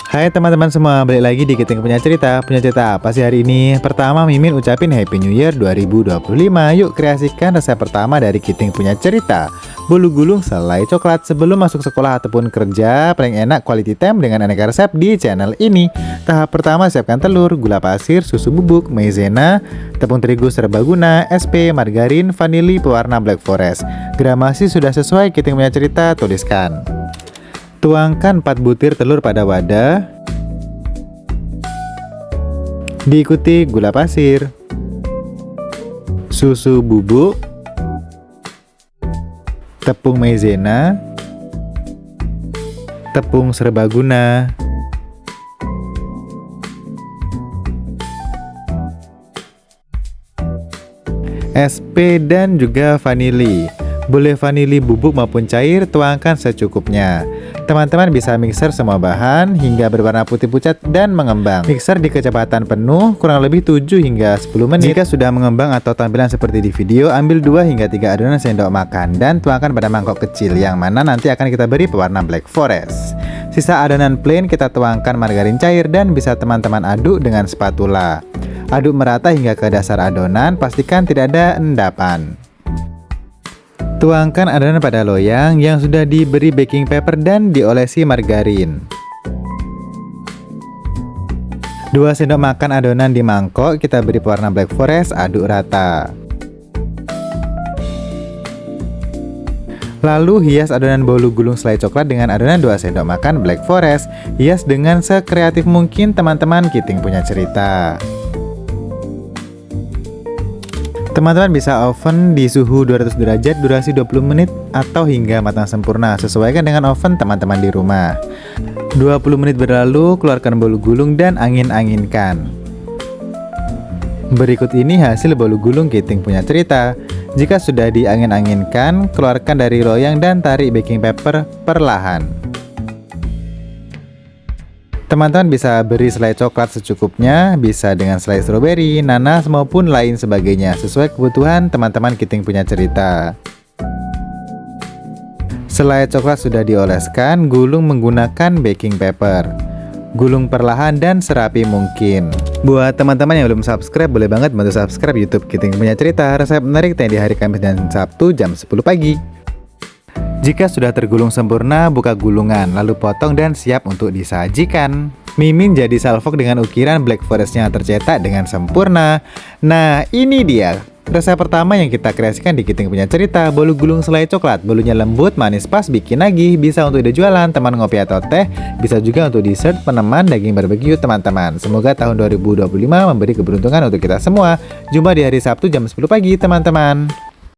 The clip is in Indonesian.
Hai teman-teman semua, balik lagi di Kiting Punya Cerita. Punya cerita apa sih hari ini? Pertama, Mimin ucapin Happy New Year 2025. Yuk kreasikan resep pertama dari Kiting Punya Cerita. Bolu gulung selai coklat. Sebelum masuk sekolah ataupun kerja, paling enak quality time dengan aneka resep di channel ini. Tahap pertama, siapkan telur, gula pasir, susu bubuk, maizena, tepung terigu serbaguna, SP, margarin, vanili, pewarna black forest. Gramasi sudah sesuai Kiting Punya Cerita, tuliskan. Tuangkan 4 butir telur pada wadah. Diikuti gula pasir, susu bubuk, tepung maizena, tepung serbaguna, SP dan juga vanili. Boleh vanili bubuk maupun cair, tuangkan secukupnya. Teman-teman bisa mixer semua bahan hingga berwarna putih pucat dan mengembang. Mixer di kecepatan penuh kurang lebih 7 hingga 10 menit. Jika sudah mengembang atau tampilan seperti di video, ambil 2 hingga 3 adonan sendok makan dan tuangkan pada mangkok kecil yang mana nanti akan kita beri pewarna black forest. Sisa adonan plain kita tuangkan margarin cair dan bisa teman-teman aduk dengan spatula. Aduk merata hingga ke dasar adonan, pastikan tidak ada endapan. Tuangkan adonan pada loyang yang sudah diberi baking paper dan diolesi margarin. 2 sendok makan adonan di mangkok, kita beri pewarna black forest, aduk rata. Lalu hias adonan bolu gulung selai coklat dengan adonan 2 sendok makan black forest. Hias dengan sekreatif mungkin teman-teman Kiting Punya Cerita. Teman-teman bisa oven di suhu 200 derajat durasi 20 menit atau hingga matang sempurna. Sesuaikan dengan oven teman-teman di rumah. 20 menit berlalu, keluarkan bolu gulung dan angin-anginkan. Berikut ini hasil bolu gulung Kiting Punya Cerita. Jika sudah diangin-anginkan, keluarkan dari loyang dan tarik baking paper perlahan. Teman-teman bisa beri selai coklat secukupnya, bisa dengan selai stroberi, nanas, maupun lain sebagainya, sesuai kebutuhan teman-teman Kiting Punya Cerita. Selai coklat sudah dioleskan, gulung menggunakan baking paper. Gulung perlahan dan serapi mungkin. Buat teman-teman yang belum subscribe, boleh banget bantu subscribe YouTube Kiting Punya Cerita. Resep menarik tayang di hari Kamis dan Sabtu jam 10 pagi. Jika sudah tergulung sempurna, buka gulungan, lalu potong dan siap untuk disajikan. Mimin jadi salvok dengan ukiran black forestnya tercetak dengan sempurna. Nah, ini dia resep pertama yang kita kreasikan di Kiting Punya Cerita, bolu gulung selai coklat. Bolunya lembut, manis pas, bikin nagih. Bisa untuk ide jualan, teman ngopi atau teh. Bisa juga untuk dessert, peneman, daging barbeque teman-teman. Semoga tahun 2025 memberi keberuntungan untuk kita semua. Jumpa di hari Sabtu jam 10 pagi teman-teman.